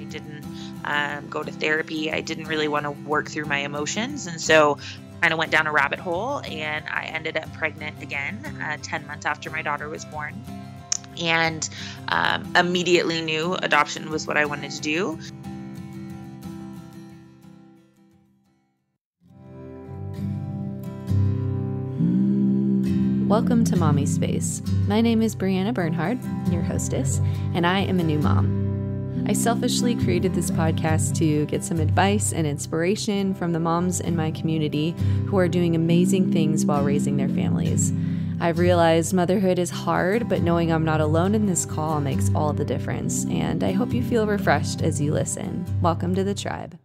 didn't go to therapy. I didn't really want to work through my emotions. And so kind of went down a rabbit hole, and I ended up pregnant again 10 months after my daughter was born, and immediately knew adoption was what I wanted to do. Welcome to Mommy Space. My name is Brianna Bernhard, your hostess, and I am a new mom. I selfishly created this podcast to get some advice and inspiration from the moms in my community who are doing amazing things while raising their families. I've realized motherhood is hard, but knowing I'm not alone in this call makes all the difference, and I hope you feel refreshed as you listen. Welcome to the tribe.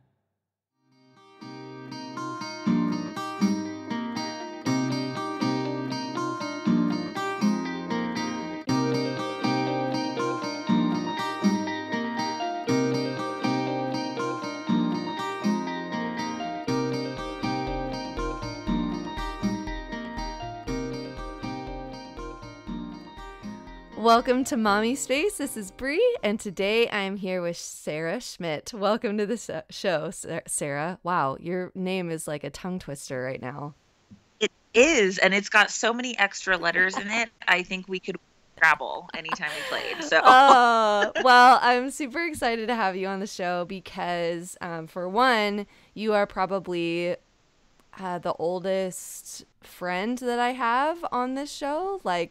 Welcome to Mommy Space. This is Bree, and today I'm here with Sarah Schmidt. Welcome to the show, Sarah. Wow, your name is like a tongue twister right now. It is, and it's got so many extra letters in it. I think we could Scrabble anytime we played. So, well, I'm super excited to have you on the show because, for one, you are probably the oldest friend that I have on this show. I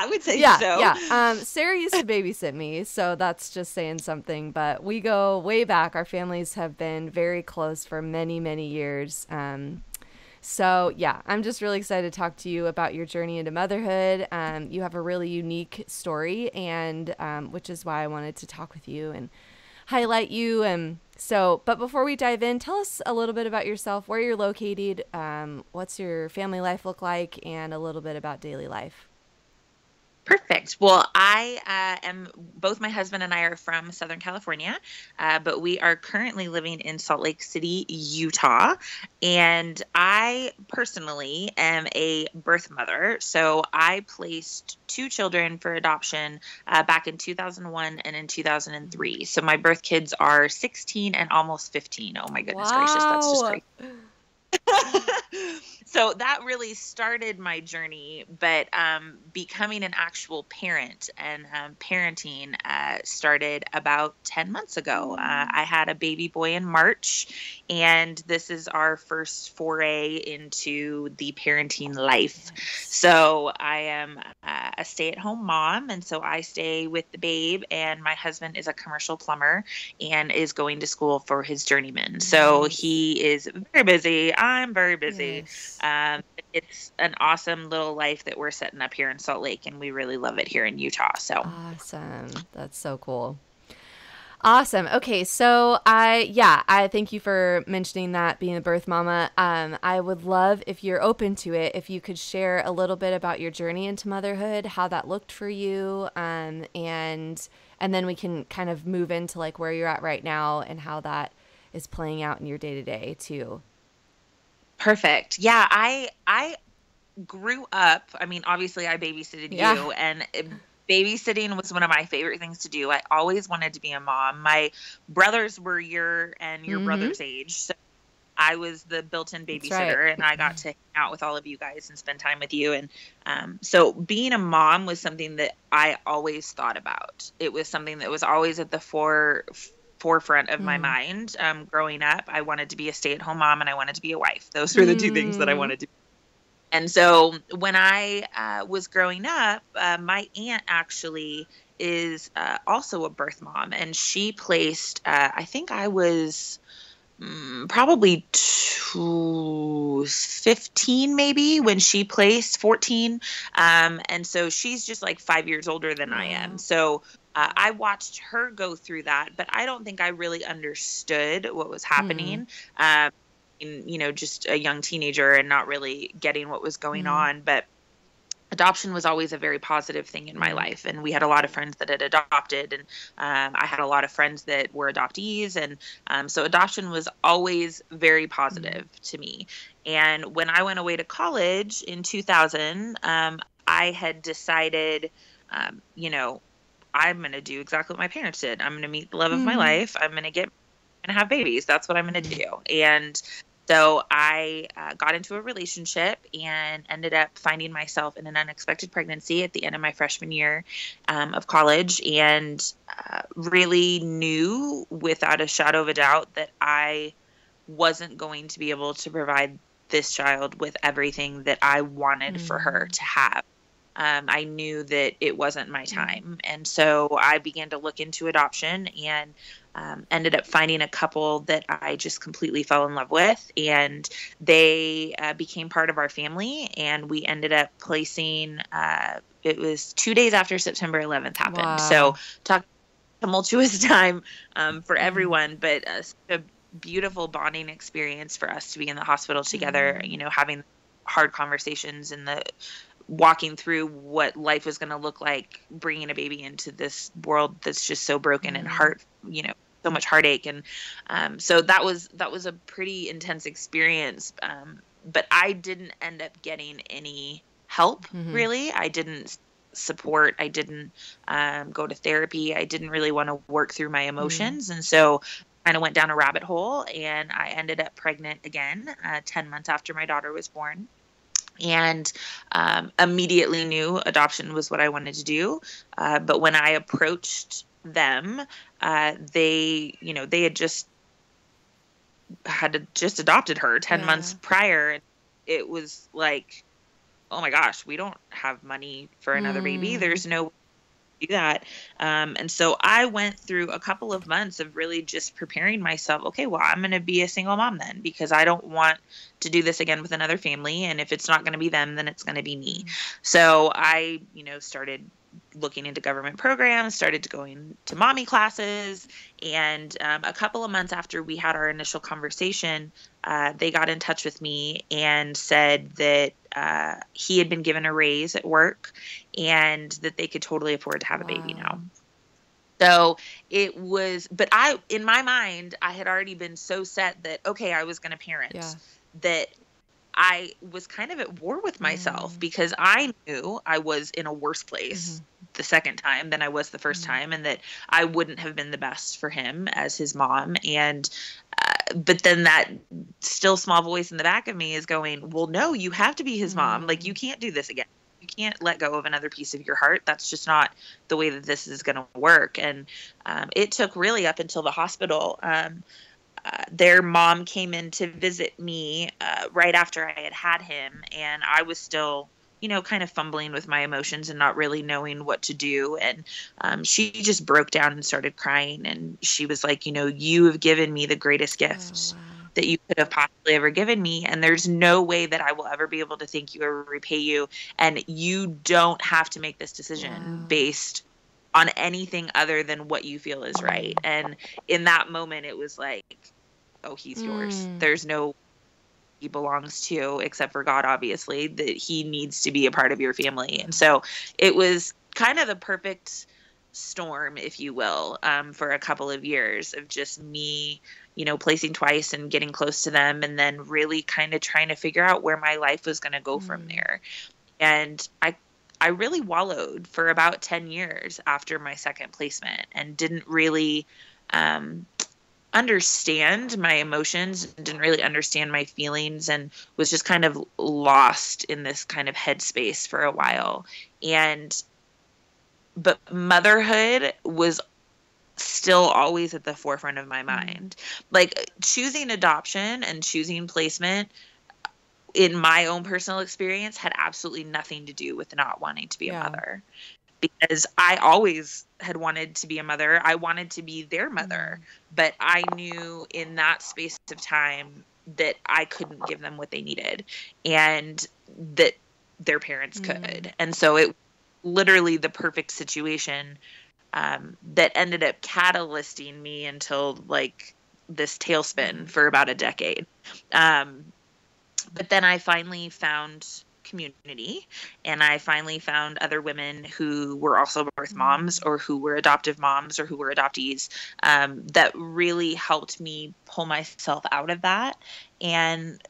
would say so. Yeah. Sarah used to babysit me, so that's just saying something. But we go way back. Our families have been very close for many, many years. So, yeah, I'm just really excited to talk to you about your journey into motherhood. You have a really unique story, and which is why I wanted to talk with you and highlight you. But before we dive in, tell us a little bit about yourself, where you're located, what's your family life look like, and a little bit about daily life. Perfect. Well, both my husband and I are from Southern California, but we are currently living in Salt Lake City, Utah. And I personally am a birth mother. So I placed 2 children for adoption back in 2001 and in 2003. So my birth kids are 16 and almost 15. Oh my goodness gracious. That's just great. So that really started my journey, but becoming an actual parent and parenting started about 10 months ago. I had a baby boy in March, and this is our first foray into the parenting life. So I am a stay-at-home mom, and so I stay with the babe, and my husband is a commercial plumber and is going to school for his journeyman. So he is very busy. I'm very busy. Yes. It's an awesome little life that we're setting up here in Salt Lake, and we really love it here in Utah. So awesome. That's so cool. Awesome. Okay. So I thank you for mentioning that, being a birth mama. I would love, if you're open to it, if you could share a little bit about your journey into motherhood, how that looked for you. And then we can kind of move into like where you're at right now and how that is playing out in your day to day too. Perfect. Yeah. I grew up, I mean, obviously I babysitted you, and babysitting was one of my favorite things to do. I always wanted to be a mom. My brothers were your brother's age. So I was the built-in babysitter, and I got to hang out with all of you guys and spend time with you. And so being a mom was something that I always thought about. It was something that was always at the forefront of my mind. Growing up, I wanted to be a stay-at-home mom, and I wanted to be a wife. Those were the 2 things that I wanted to be. And so when I was growing up, my aunt actually is also a birth mom, and she placed, I think I was probably 15 maybe when she placed, 14. And so she's just like 5 years older than I am. So I watched her go through that, but I don't think I really understood what was happening. Just a young teenager and not really getting what was going on. But adoption was always a very positive thing in my life. And we had a lot of friends that had adopted, and I had a lot of friends that were adoptees. And so adoption was always very positive to me. And when I went away to college in 2000, I had decided, I'm going to do exactly what my parents did. I'm going to meet the love of my life. I'm going to have babies. That's what I'm going to do. And so I got into a relationship and ended up finding myself in an unexpected pregnancy at the end of my freshman year of college, and really knew without a shadow of a doubt that I wasn't going to be able to provide this child with everything that I wanted for her to have. I knew that it wasn't my time. And so I began to look into adoption, and ended up finding a couple that I just completely fell in love with. And they became part of our family. And we ended up placing, it was 2 days after September 11th happened. Wow. So talk tumultuous time for everyone, but such a beautiful bonding experience for us to be in the hospital together, you know, having hard conversations and the walking through what life was going to look like, bringing a baby into this world that's just so broken and you know, so much heartache. And so that was a pretty intense experience. But I didn't end up getting any help, really. I didn't support. I didn't go to therapy. I didn't really want to work through my emotions. And so kind of went down a rabbit hole, and I ended up pregnant again 10 months after my daughter was born. And immediately knew adoption was what I wanted to do. But when I approached them, they had just adopted her 10 months prior. It was like, oh my gosh, we don't have money for another baby. There's no way to do that. And so I went through a couple of months of really just preparing myself. Okay, well, I'm going to be a single mom then, because I don't want to do this again with another family. And if it's not going to be them, then it's going to be me. So I, started looking into government programs, started going to mommy classes. And a couple of months after we had our initial conversation, they got in touch with me and said that he had been given a raise at work and that they could totally afford to have a baby now. So it was, but in my mind, I had already been so set that, okay, I was going to parent, that I was kind of at war with myself because I knew I was in a worse place the second time than I was the first time, and that I wouldn't have been the best for him as his mom. And but then that still small voice in the back of me is going, well, no, you have to be his mom. Like, you can't do this again. You can't let go of another piece of your heart. That's just not the way that this is going to work. And it took really up until the hospital. Their mom came in to visit me right after I had him, and I was still, kind of fumbling with my emotions and not really knowing what to do. And she just broke down and started crying, and she was like, you have given me the greatest gift that you could have possibly ever given me, and there's no way that I will ever be able to thank you or repay you, and you don't have to make this decision based on anything other than what you feel is right. And in that moment, it was like, oh, he's yours. There's no he belongs to, except for God, obviously, that he needs to be a part of your family. And so it was kind of the perfect storm, if you will, for a couple of years of just me, placing twice and getting close to them, and then really kind of trying to figure out where my life was going to go from there. And I really wallowed for about 10 years after my second placement and didn't really understand my emotions, didn't really understand my feelings, and was just kind of lost in this kind of headspace for a while. But motherhood was still always at the forefront of my mind. Like, choosing adoption and choosing placement in my own personal experience had absolutely nothing to do with not wanting to be a mother, because I always had wanted to be a mother. I wanted to be their mother, but I knew in that space of time that I couldn't give them what they needed and that their parents could. And so it literally the perfect situation that ended up catalyzing me until like this tailspin for about a decade. But then I finally found community, and I finally found other women who were also birth moms or who were adoptive moms or who were adoptees that really helped me pull myself out of that. And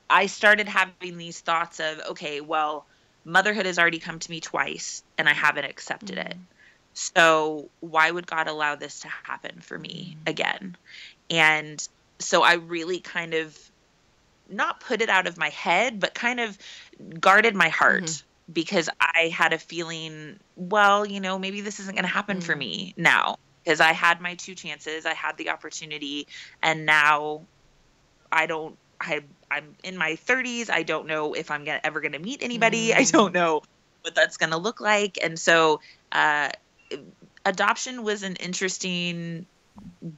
I started having these thoughts of, okay, well, motherhood has already come to me twice and I haven't accepted it. So why would God allow this to happen for me again? And so I really kind of not put it out of my head, but kind of guarded my heart because I had a feeling, well, maybe this isn't going to happen for me now, because I had my two chances. I had the opportunity, and now I'm in my 30s. I don't know if I'm ever going to meet anybody. I don't know what that's going to look like. And so, adoption was an interesting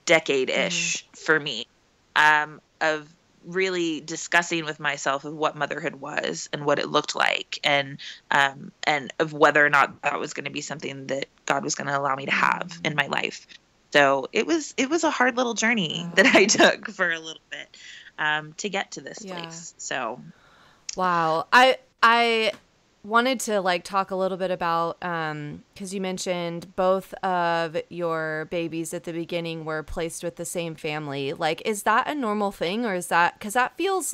decade-ish for me, of really discussing with myself of what motherhood was and what it looked like, and of whether or not that was going to be something that God was going to allow me to have in my life. So it was a hard little journey that I took for a little bit, to get to this place. So, wow. I wanted to talk a little bit about, because you mentioned both of your babies at the beginning were placed with the same family. Is that a normal thing, or is that, because that feels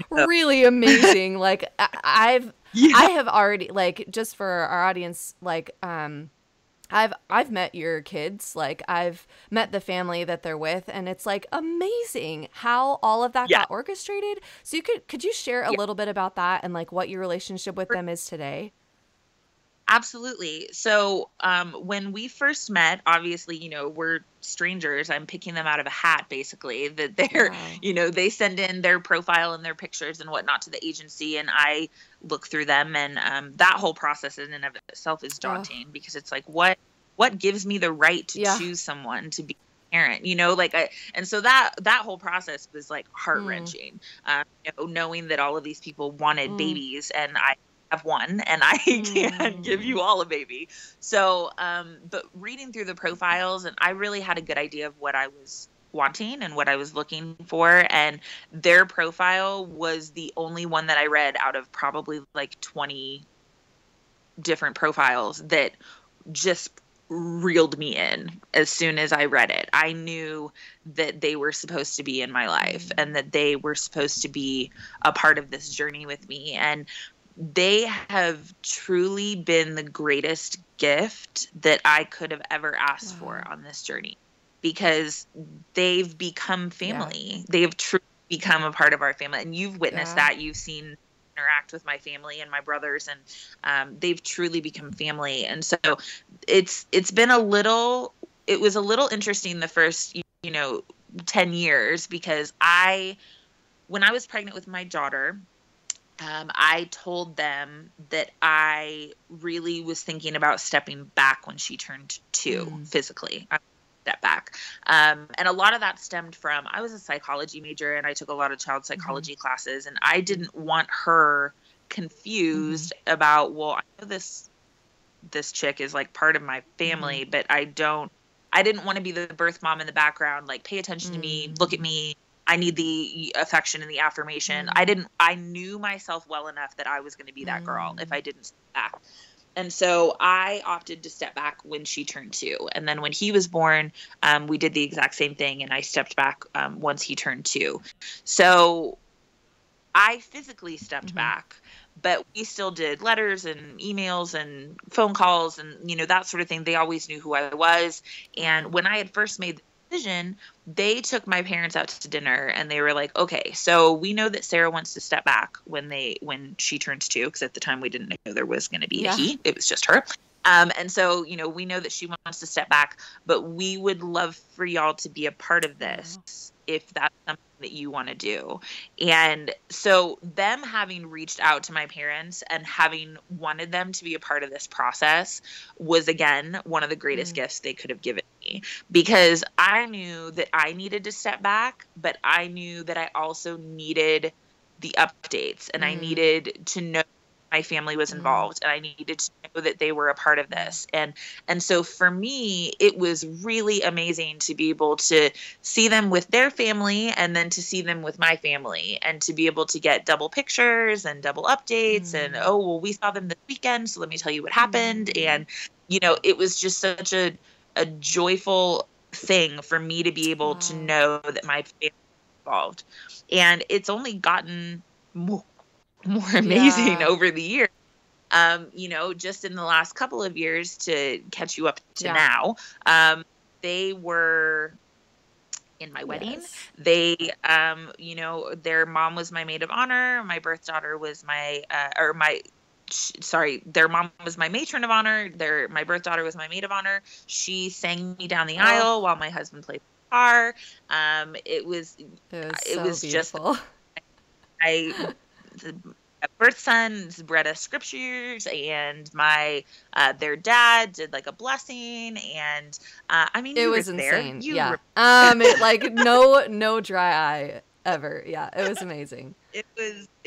really amazing. I have already, just for our audience, I've met your kids, I've met the family that they're with, and it's amazing how all of that got orchestrated. So could you share a little bit about that and what your relationship with them is today? Absolutely. So, when we first met, obviously, we're strangers. I'm picking them out of a hat, basically, that they're, they send in their profile and their pictures and whatnot to the agency, and I look through them. And, that whole process in and of itself is daunting, because it's what gives me the right to choose someone to be a parent, and so that whole process was heart wrenching, knowing that all of these people wanted babies, and I have one, and I can't give you all a baby. So, but reading through the profiles, and I really had a good idea of what I was wanting and what I was looking for. And their profile was the only one that I read out of probably 20 different profiles that just reeled me in. As soon as I read it, I knew that they were supposed to be in my life, and that they were supposed to be a part of this journey with me. And they have truly been the greatest gift that I could have ever asked for on this journey, because they've become family. They have truly become a part of our family. And you've witnessed that. You've seen interact with my family and my brothers, and they've truly become family. And so it was a little interesting the first 10 years, because when I was pregnant with my daughter, I told them that I really was thinking about stepping back when she turned 2 physically. I step back. And a lot of that stemmed from, I was a psychology major, and I took a lot of child psychology classes, and I didn't want her confused about, well, I know this chick is part of my family, but I didn't want to be the birth mom in the background, pay attention to me, look at me. I need the affection and the affirmation. I knew myself well enough that I was going to be that girl if I didn't step back. And so I opted to step back when she turned 2. And then when he was born, we did the exact same thing, and I stepped back once he turned 2. So I physically stepped back, but we still did letters and emails and phone calls and, that sort of thing. They always knew who I was. And when I had first made the decision, they took my parents out to dinner, and they were like, okay, so we know that Sarah wants to step back when she turns 2, because at the time we didn't know there was going to be a he. It was just her. And so, we know that she wants to step back, but we would love for y'all to be a part of this if that's something that you want to do. And so them having reached out to my parents and having wanted them to be a part of this process was, again, one of the greatest gifts they could have given me, because I knew that I needed to step back, but I knew that I also needed the updates, and I needed to know my family was involved, and I needed to know that they were a part of this. And so for me, it was really amazing to be able to see them with their family, and then to see them with my family, and to be able to get double pictures and double updates and, oh, well, we saw them this weekend, so let me tell you what happened. And, it was just such a joyful thing for me to be able to know that my family was involved. And it's only gotten more amazing over the years. just in the last couple of years to catch you up to now, they were in my wedding. Yes. They, their mom was my maid of honor. My birth daughter was their mom was my matron of honor. My birth daughter was my maid of honor. She sang me down the aisle while my husband played the guitar. It was beautiful. Just, the birth sons read us scriptures, and their dad did like a blessing, and it was insane. No dry eye ever. Yeah, it was amazing. It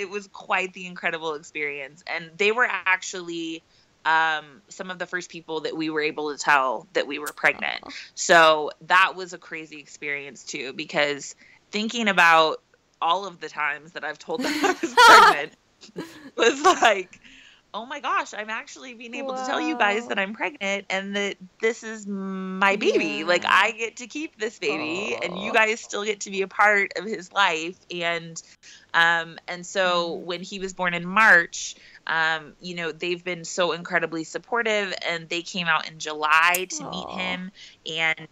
was quite the incredible experience, and they were actually some of the first people that we were able to tell that we were pregnant. So that was a crazy experience too, because thinking about all of the times that I've told them I was pregnant was like, oh my gosh, I'm actually being able to tell you guys that I'm pregnant and that this is my baby. Yeah. Like, I get to keep this baby and you guys still get to be a part of his life. And so when he was born in March, they've been so incredibly supportive, and they came out in July to meet him. And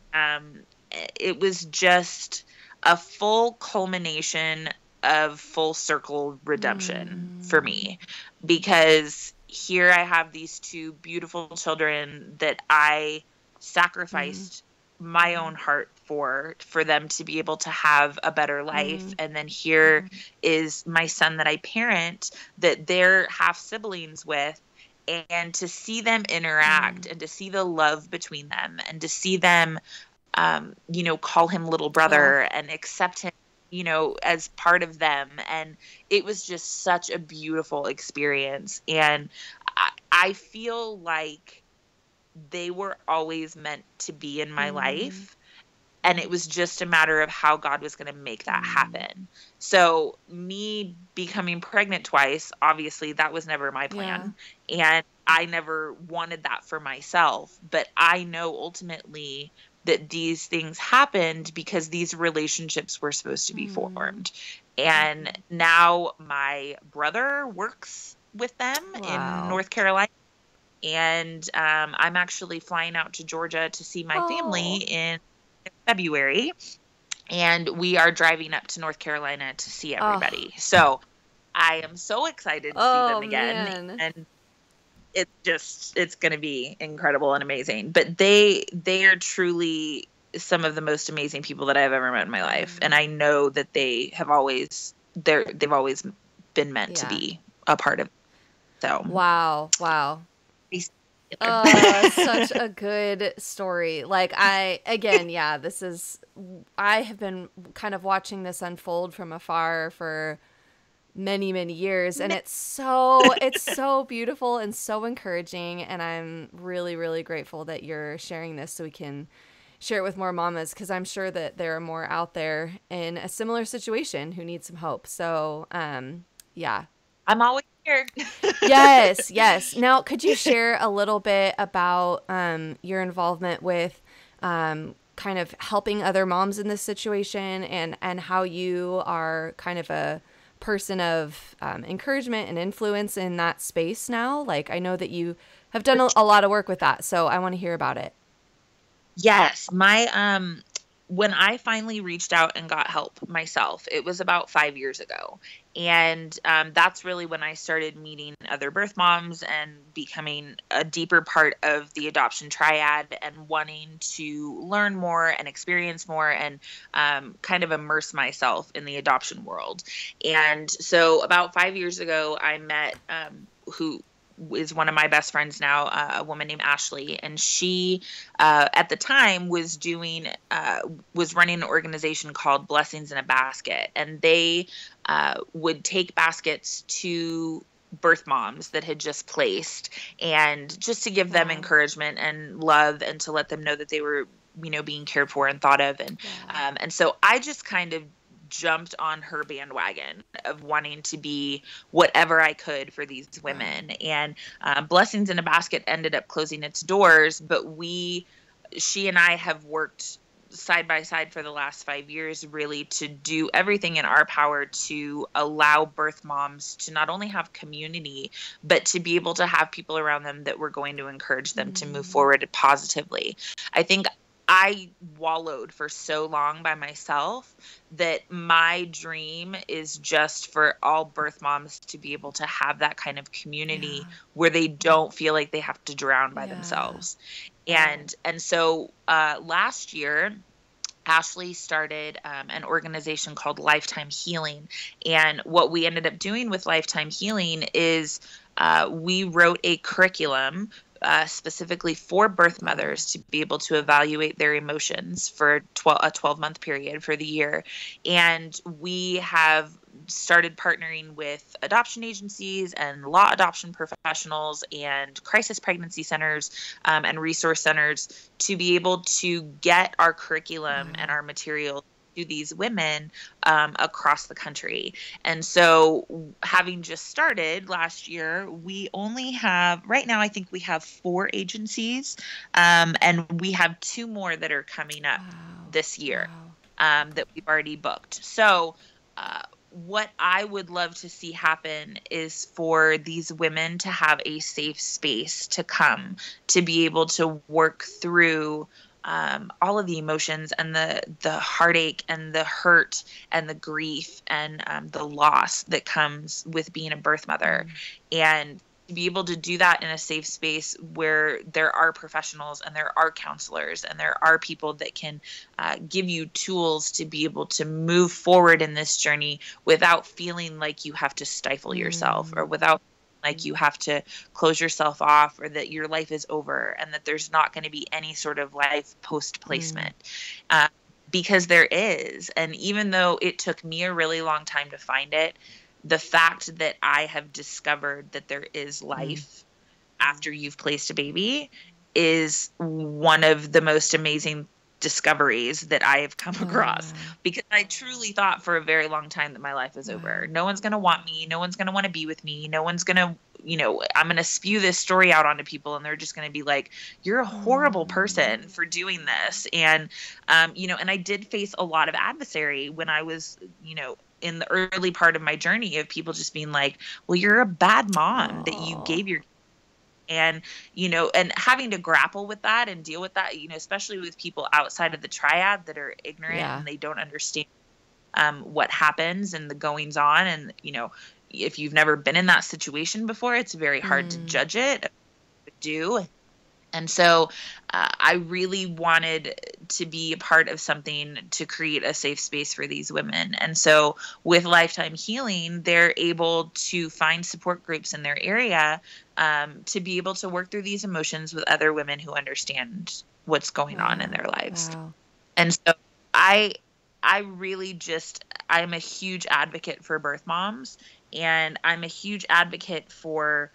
it was just a full culmination of full circle redemption for me, because here I have these two beautiful children that I sacrificed my own heart for them to be able to have a better life. And then here is my son that I parent, that they're half siblings with, and to see them interact and to see the love between them, and to see them call him little brother and accept him, as part of them. And it was just such a beautiful experience. And I feel like they were always meant to be in my life. And it was just a matter of how God was going to make that happen. So me becoming pregnant twice, obviously that was never my plan. And I never wanted that for myself. But I know ultimately that these things happened because these relationships were supposed to be formed. And now my brother works with them in North Carolina. And I'm actually flying out to Georgia to see my family in February. And we are driving up to North Carolina to see everybody. So I am so excited to see them again. Man. And it's going to be incredible and amazing. But they are truly some of the most amazing people that I've ever met in my life. And I know that they've always been meant to be a part of it. So wow. Oh, such a good story. Like I have been kind of watching this unfold from afar for many, many years, and it's so beautiful and so encouraging, and I'm really, really grateful that you're sharing this so we can share it with more mamas, because I'm sure that there are more out there in a similar situation who need some hope. So I'm always here. Yes. Now, could you share a little bit about your involvement with kind of helping other moms in this situation, and how you are kind of a person of encouragement and influence in that space now? Like, I know that you have done a lot of work with that, so I want to hear about it. Yes. When I finally reached out and got help myself, it was about 5 years ago. And that's really when I started meeting other birth moms and becoming a deeper part of the adoption triad, and wanting to learn more and experience more, and kind of immerse myself in the adoption world. And so about 5 years ago, I met who is one of my best friends now, a woman named Ashley. And she, at the time, was running an organization called Blessings in a Basket. And they would take baskets to birth moms that had just placed, and just to give them encouragement and love, and to let them know that they were, being cared for and thought of. And so I just kind of jumped on her bandwagon of wanting to be whatever I could for these women. And Blessings in a Basket ended up closing its doors, but she and I have worked side by side for the last 5 years, really to do everything in our power to allow birth moms to not only have community, but to be able to have people around them that were going to encourage them to move forward positively. I think I wallowed for so long by myself that my dream is just for all birth moms to be able to have that kind of community where they don't feel like they have to drown by themselves. And so last year, Ashley started an organization called Lifetime Healing. And what we ended up doing with Lifetime Healing is we wrote a curriculum specifically for birth mothers to be able to evaluate their emotions for a 12-month period for the year. And we have started partnering with adoption agencies and law adoption professionals and crisis pregnancy centers and resource centers to be able to get our curriculum and our material to these women across the country. And so having just started last year, we only have, right now, I think we have 4 agencies, and we have 2 more that are coming up this year that we've already booked. So what I would love to see happen is for these women to have a safe space to come to be able to work through all of the emotions and the heartache and the hurt and the grief and the loss that comes with being a birth mother, and to be able to do that in a safe space where there are professionals and there are counselors and there are people that can give you tools to be able to move forward in this journey without feeling like you have to stifle yourself, or without like you have to close yourself off, or that your life is over and that there's not going to be any sort of life post-placement. Because there is. And even though it took me a really long time to find it, the fact that I have discovered that there is life after you've placed a baby is one of the most amazing discoveries that I have come across, because I truly thought for a very long time that my life is over. No one's going to want me. No one's going to want to be with me. No one's going to, I'm going to spew this story out onto people and they're just going to be like, you're a horrible person for doing this. And, and I did face a lot of adversary when I was, in the early part of my journey, of people just being like, well, you're a bad mom that you gave your, and, and having to grapple with that and deal with that, especially with people outside of the triad that are ignorant and they don't understand what happens and the goings on. And, if you've never been in that situation before, it's very hard to judge it, do. And so I really wanted to be a part of something to create a safe space for these women. And so with Lifetime Healing, they're able to find support groups in their area to be able to work through these emotions with other women who understand what's going on in their lives. And so I really I'm a huge advocate for birth moms, and I'm a huge advocate for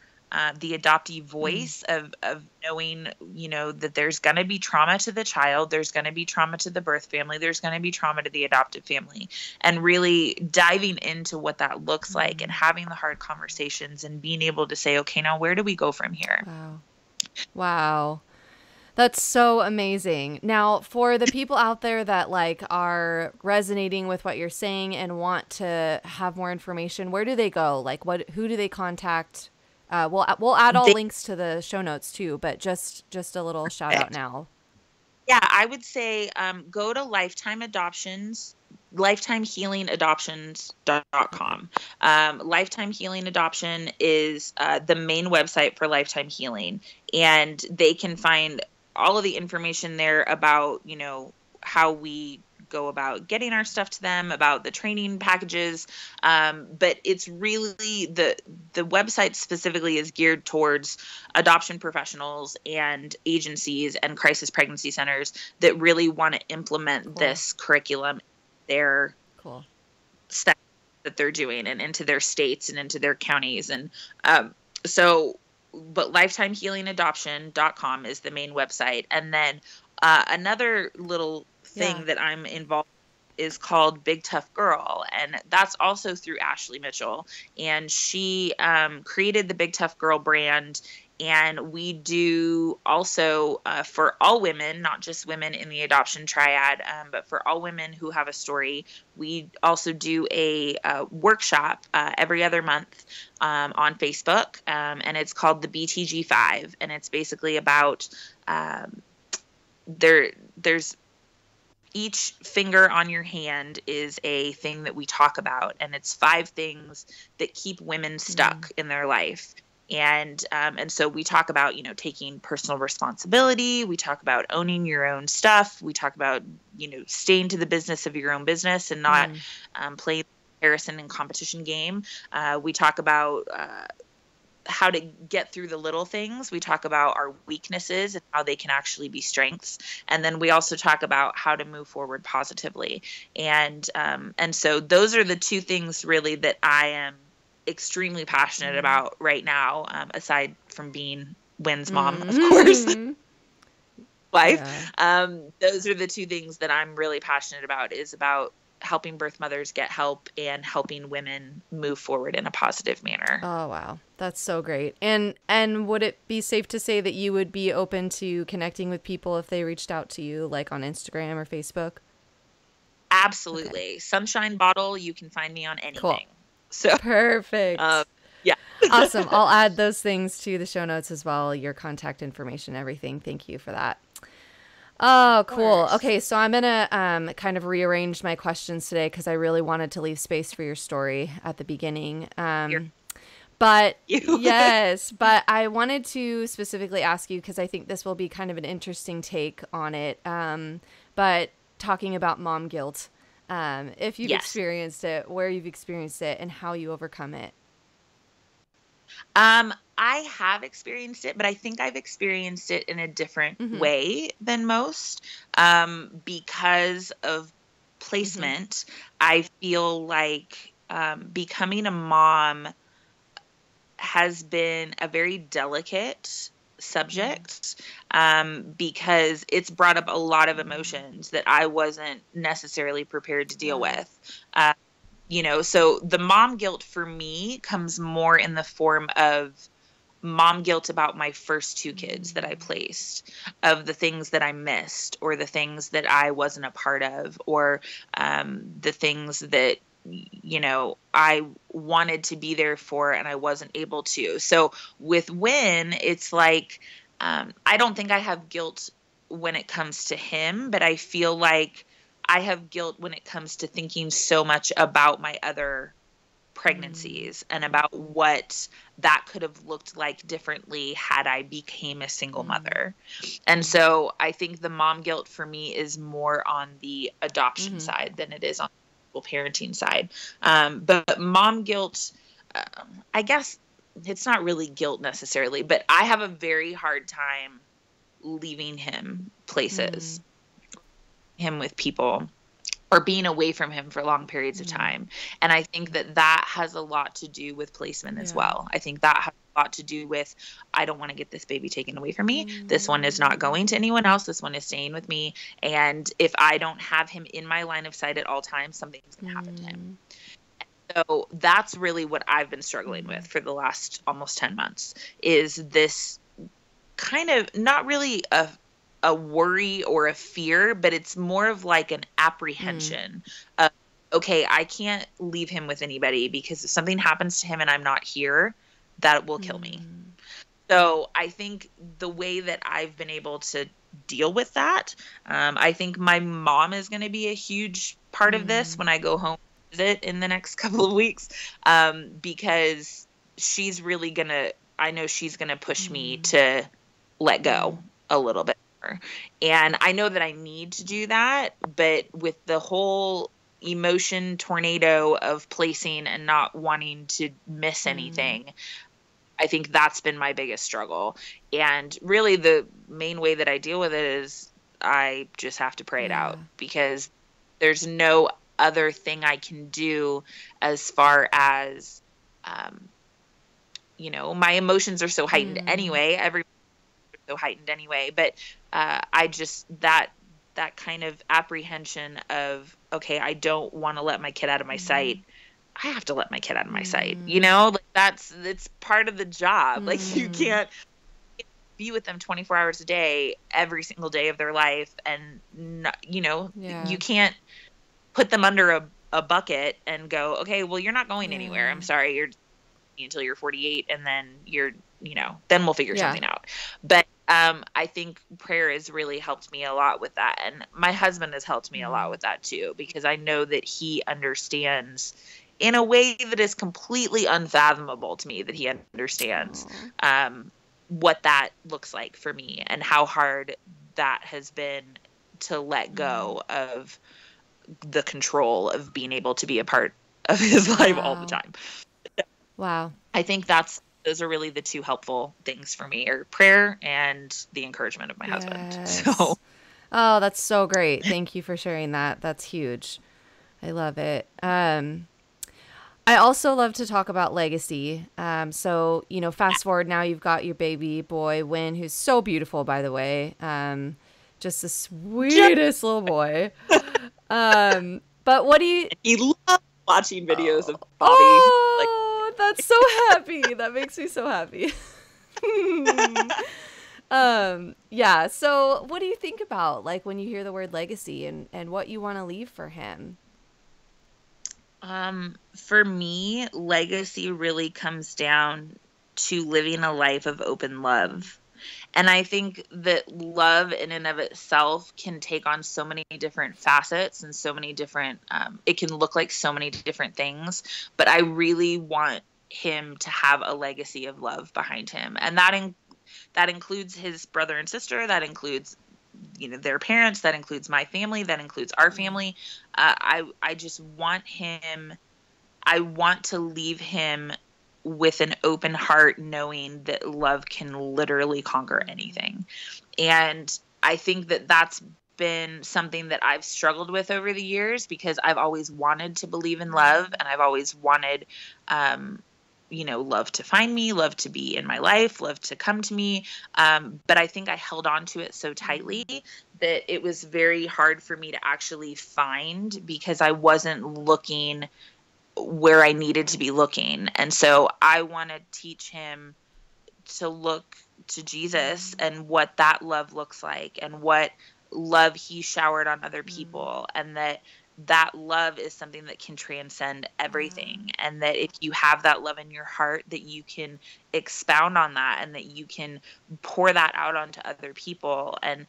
the adoptee voice of knowing, that there's going to be trauma to the child, there's going to be trauma to the birth family, there's going to be trauma to the adoptive family, and really diving into what that looks like and having the hard conversations and being able to say, okay, now where do we go from here? Wow. That's so amazing. Now, for the people out there that are resonating with what you're saying and want to have more information, where do they go? Who do they contact? We'll add all links to the show notes too, but just a little shout out now. Yeah, I would say go to lifetimehealingadoptions.com. Lifetime Healing Adoption is the main website for Lifetime Healing, and they can find all of the information there about, how we go about getting our stuff to them, about the training packages. But it's really the website specifically is geared towards adoption professionals and agencies and crisis pregnancy centers that really want to implement this curriculum, their steps that they're doing, and into their states and into their counties. And but lifetimehealingadoption.com is the main website. And then another little thing that I'm involved in is called Big Tough Girl, and that's also through Ashley Mitchell. And she created the Big Tough Girl brand, And we do also for all women, not just women in the adoption triad, but for all women who have a story, we also do a workshop every other month on Facebook, and it's called the BTG5, and it's basically about there's each finger on your hand is a thing that we talk about, and it's 5 things that keep women stuck in their life. And so we talk about, taking personal responsibility. We talk about owning your own stuff. We talk about, staying to the business of your own business and not play the comparison and competition game. We talk about how to get through the little things. We talk about our weaknesses and how they can actually be strengths. And then we also talk about how to move forward positively. And so those are the 2 things really that I am extremely passionate about right now, aside from being Wynn's mom, of course, wife. Those are the 2 things that I'm really passionate about, is about helping birth mothers get help and helping women move forward in a positive manner. Oh, wow. That's so great. And would it be safe to say that you would be open to connecting with people if they reached out to you, like on Instagram or Facebook? Absolutely. Okay. Sunshine Bottle. You can find me on anything. Cool. So perfect. Yeah. Awesome. I'll add those things to the show notes as well, your contact information, everything. Thank you for that. Oh, cool. Okay, so I'm going to kind of rearrange my questions today because I really wanted to leave space for your story at the beginning. But yes, but I wanted to specifically ask you, because I think this will be kind of an interesting take on it, but talking about mom guilt. If you've experienced it, where you've experienced it, and how you overcome it. I have experienced it, but I think I've experienced it in a different way than most. Because of placement, I feel like becoming a mom has been a very delicate subject, because it's brought up a lot of emotions that I wasn't necessarily prepared to deal with. So the mom guilt for me comes more in the form of mom guilt about my first 2 kids that I placed, of the things that I missed, or the things that I wasn't a part of, or the things that I wanted to be there for and I wasn't able to. So with Wynn, it's like, I don't think I have guilt when it comes to him, but I feel like I have guilt when it comes to thinking so much about my other pregnancies and about what that could have looked like differently had I became a single mother. And so I think the mom guilt for me is more on the adoption side than it is on parenting side. But mom guilt, I guess it's not really guilt necessarily, but I have a very hard time leaving him places, him with people, or being away from him for long periods of time. And I think that has a lot to do with placement as well. I think that has a lot to do with, I don't want to get this baby taken away from me. This one is not going to anyone else. This one is staying with me. And if I don't have him in my line of sight at all times, something's going to happen to him. So that's really what I've been struggling with for the last almost 10 months, is this kind of not really a worry or a fear, but it's more of like an apprehension of, okay, I can't leave him with anybody, because if something happens to him and I'm not here, that will kill me. So I think the way that I've been able to deal with that, I think my mom is going to be a huge part of this when I go home to visit in the next couple of weeks, because she's really I know she's going to push me to let go a little bit. And I know that I need to do that, but with the whole emotion tornado of placing and not wanting to miss anything, I think that's been my biggest struggle. And really the main way that I deal with it is I just have to pray it out, because there's no other thing I can do as far as, my emotions are so heightened anyway. So heightened anyway, but I just that kind of apprehension of, okay, I don't want to let my kid out of my sight. I have to let my kid out of my sight, like it's part of the job. Like you can't be with them 24 hours a day, every single day of their life. And, not, you know, you can't put them under a bucket and go, okay, well, you're not going anywhere. I'm sorry. You're until you're 48 and then then we'll figure something out. But I think prayer has really helped me a lot with that. And my husband has helped me a lot with that too, because I know that he understands in a way that is completely unfathomable to me, that he understands what that looks like for me and how hard that has been to let go of the control of being able to be a part of his life all the time. Wow. I think those are really the two helpful things for me, are prayer and the encouragement of my husband. So, oh, that's so great. Thank you for sharing that. That's huge. I love it. I also love to talk about legacy. So, fast forward now, you've got your baby boy, Win, who's so beautiful, by the way. Just the sweetest little boy. But what do you... He loves watching videos of Bobby. Oh, that's so happy. That makes me so happy. Yeah. So what do you think about, like, when you hear the word legacy and what you want to leave for him? For me, legacy really comes down to living a life of open love. And I think that love in and of itself can take on so many different facets and so many different, it can look like so many different things, but I really want him to have a legacy of love behind him. And that includes his brother and sister, that includes their parents, that includes my family, that includes our family. I just want I want to leave him with an open heart, knowing that love can literally conquer anything. And I think that that's been something that I've struggled with over the years, because I've always wanted to believe in love, and I've always wanted, love to find me, love to be in my life, love to come to me. But I think I held on to it so tightly that it was very hard for me to actually find, because I wasn't looking where I needed to be looking. And so I want to teach him to look to Jesus and what that love looks like, and what love he showered on other people, and that love is something that can transcend everything. And that if you have that love in your heart, that you can expound on that, and that you can pour that out onto other people. And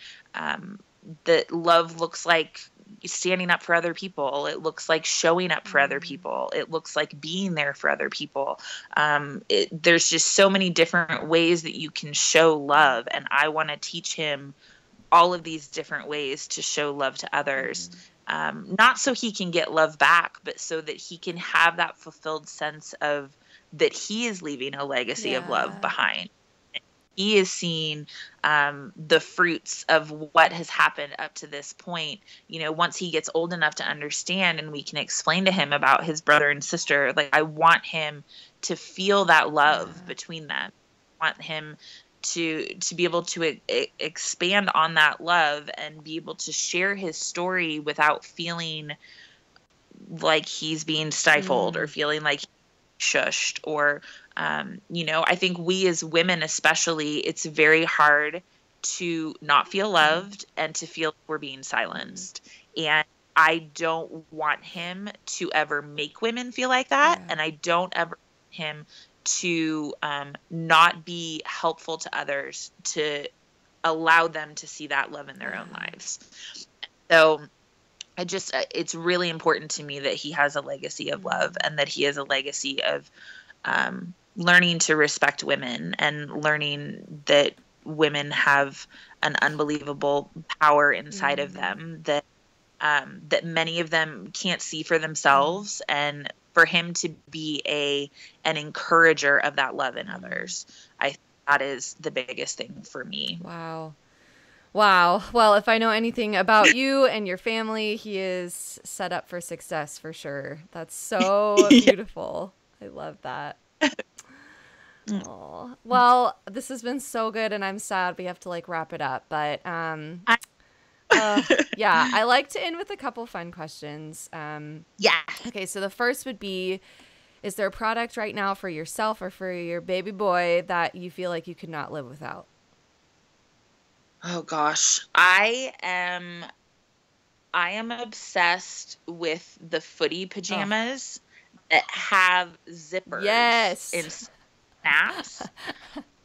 that love looks like standing up for other people. It looks like showing up for other people. It looks like being there for other people. There's just so many different ways that you can show love. And I want to teach him all of these different ways to show love to others. Not so he can get love back, but so that he can have that fulfilled sense of that he is leaving a legacy of love behind. He is seeing the fruits of what has happened up to this point. Once he gets old enough to understand, and we can explain to him about his brother and sister, like, I want him to feel that love between them. I want him to be able to expand on that love and be able to share his story without feeling like he's being stifled or feeling like shushed, or I think we as women especially, it's very hard to not feel loved and to feel like we're being silenced. And I don't want him to ever make women feel like that. And I don't ever want him to not be helpful to others, to allow them to see that love in their own lives. So it's really important to me that he has a legacy of love, and that he has a legacy of learning to respect women, and learning that women have an unbelievable power inside of them that many of them can't see for themselves, and for him to be an encourager of that love in others. I think that is the biggest thing for me. Wow. Well, if I know anything about you and your family, he is set up for success for sure. That's so beautiful. I love that. Oh, well, this has been so good, and I'm sad we have to wrap it up, but yeah, I like to end with a couple fun questions. Okay, so the first would be, is there a product right now for yourself or for your baby boy that you feel like you could not live without? Oh gosh. I am obsessed with the footy Oh, pajamas that have zippers yes. and snaps.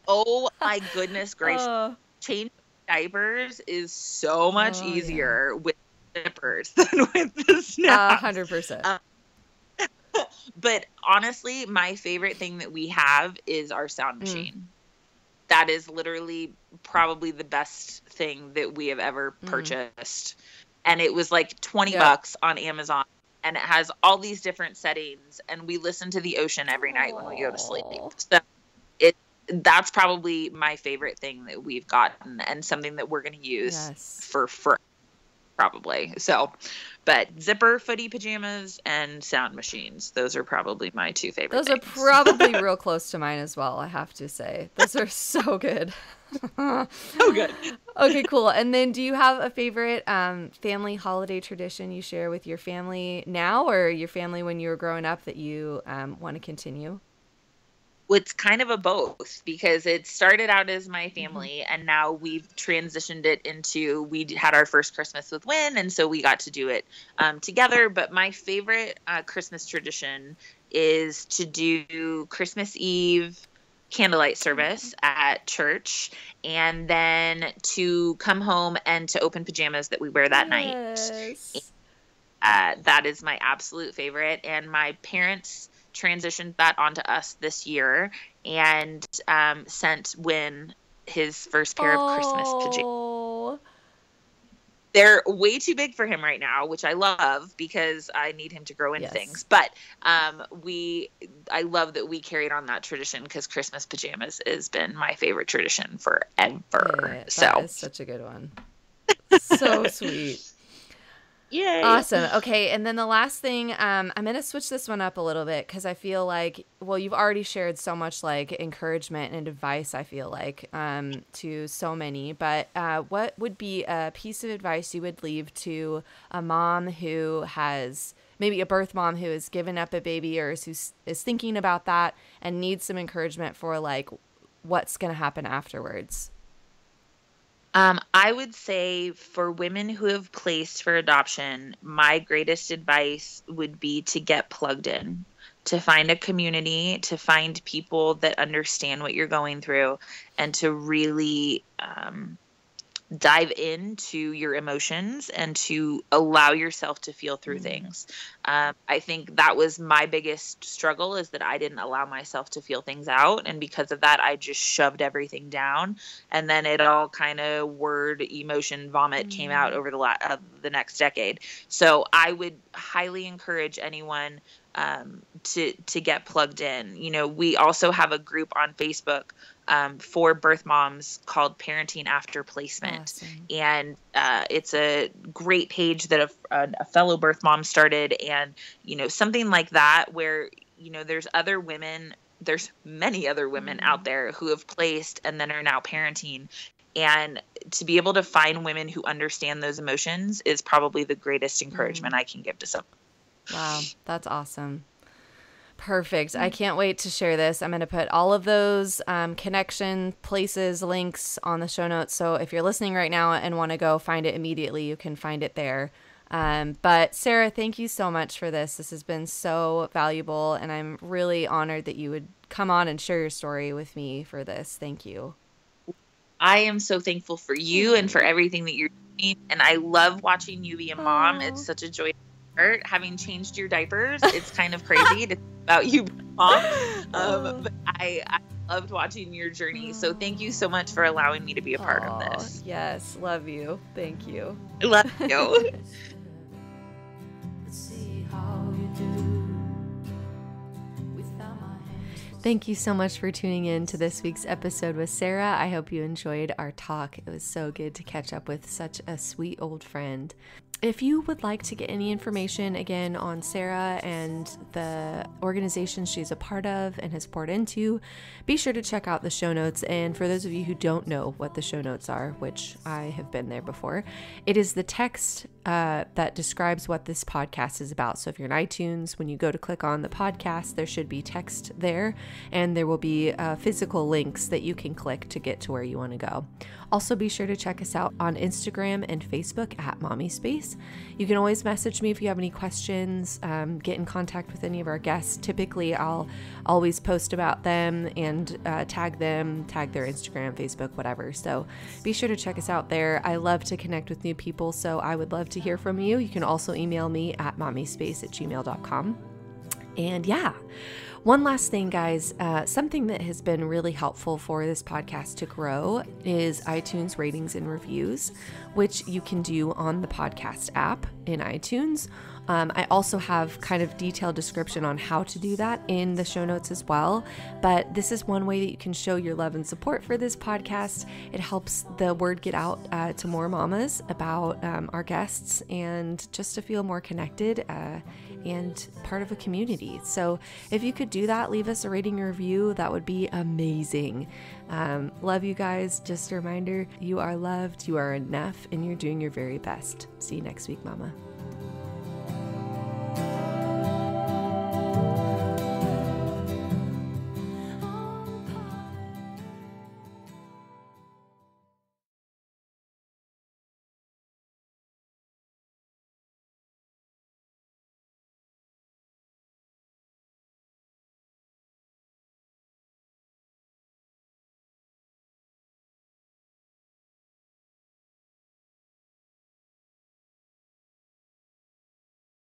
Oh my goodness gracious. Oh, Changing diapers is so much oh yeah. easier with zippers than with the snaps. 100%. Um, but honestly, my favorite thing that we have is our sound Mm, machine. That is literally probably the best thing that we have ever mm. purchased. And it was like 20 Yep. bucks on Amazon, and it has all these different settings, and we listen to the ocean every night when we go to sleep. Oh, So it that's probably my favorite thing that we've gotten, and something that we're going to use yes. for probably. So, but zipper footy pajamas and sound machines, those are probably my two favorite Those are things. probably real close to mine as well, I have to say. Those are so good. Oh, good. Okay, cool. And then do you have a favorite family holiday tradition you share with your family now or your family when you were growing up that you want to continue? It's kind of a both, because it started out as my Mm-hmm. family, and now we've transitioned it into, we had our first Christmas with Win, and so we got to do it together. But my favorite Christmas tradition is to do Christmas Eve candlelight service at church, and then to come home and to open pajamas that we wear that night. Yes. That is my absolute favorite. And my parents transitioned that onto us this year, and sent Win his first pair of Christmas pajamas. Oh, They're way too big for him right now, which I love because I need him to grow into yes. things. But I love that we carried on that tradition, because Christmas pajamas has been my favorite tradition forever. Yeah, that So, is such a good one. So sweet. yay. Awesome. Okay, and then the last thing, I'm gonna switch this one up a little bit because I feel like, well, you've already shared so much like encouragement and advice. I feel like to so many, but what would be a piece of advice you would leave to a mom who has maybe a birth mom who has given up a baby or is thinking about that and needs some encouragement for like what's gonna happen afterwards? I would say for women who have placed for adoption, my greatest advice would be to get plugged in, to find a community, to find people that understand what you're going through, and to really dive into your emotions and to allow yourself to feel through Mm. things. I think that was my biggest struggle, is that I didn't allow myself to feel things out. And because of that, I just shoved everything down. And then it all kind of word emotion vomit came out Mm. over the next decade. So I would highly encourage anyone to get plugged in. You know, we also have a group on Facebook for birth moms called Parenting After Placement. Awesome. And it's a great page that a fellow birth mom started. And, you know, something like that, where, you know, there's many other women out Mm. there who have placed and then are now parenting. And to be able to find women who understand those emotions is probably the greatest encouragement Mm. I can give to someone. Wow, that's awesome. Perfect. I can't wait to share this. I'm going to put all of those connection places, links on the show notes. So if you're listening right now and want to go find it immediately, you can find it there. But Sarah, thank you so much for this. This has been so valuable, and I'm really honored that you would come on and share your story with me for this. Thank you. I am so thankful for you and for everything that you're doing. And I love watching you be a mom. It's Oh, such a joy to start. Having changed your diapers, it's kind of crazy to think about you being a mom. But I loved watching your journey. So thank you so much for allowing me to be a part of oh, this. yes. Love you. Thank you. I love you. Thank you so much for tuning in to this week's episode with Sarah. I hope you enjoyed our talk. It was so good to catch up with such a sweet old friend. If you would like to get any information again on Sarah and the organization she's a part of and has poured into, be sure to check out the show notes. And for those of you who don't know what the show notes are, which I have been there before, it is the text that describes what this podcast is about. So if you're in iTunes, when you go to click on the podcast, there should be text there, and there will be physical links that you can click to get to where you want to go. Also, be sure to check us out on Instagram and Facebook at Mommy Space. You can always message me if you have any questions, get in contact with any of our guests. Typically, I'll always post about them and tag their Instagram, Facebook, whatever. So be sure to check us out there. I love to connect with new people, so I would love to hear from you. You can also email me at mommyspace@gmail.com. And yeah, one last thing, guys, something that has been really helpful for this podcast to grow is iTunes ratings and reviews, which you can do on the podcast app in iTunes. I also have kind of detailed description on how to do that in the show notes as well. But this is one way that you can show your love and support for this podcast. It helps the word get out to more mamas about our guests and just to feel more connected and part of a community. So if you could do that, leave us a rating and review. That would be amazing. Love you guys. Just a reminder, you are loved, you are enough, and you're doing your very best. See you next week, Mama.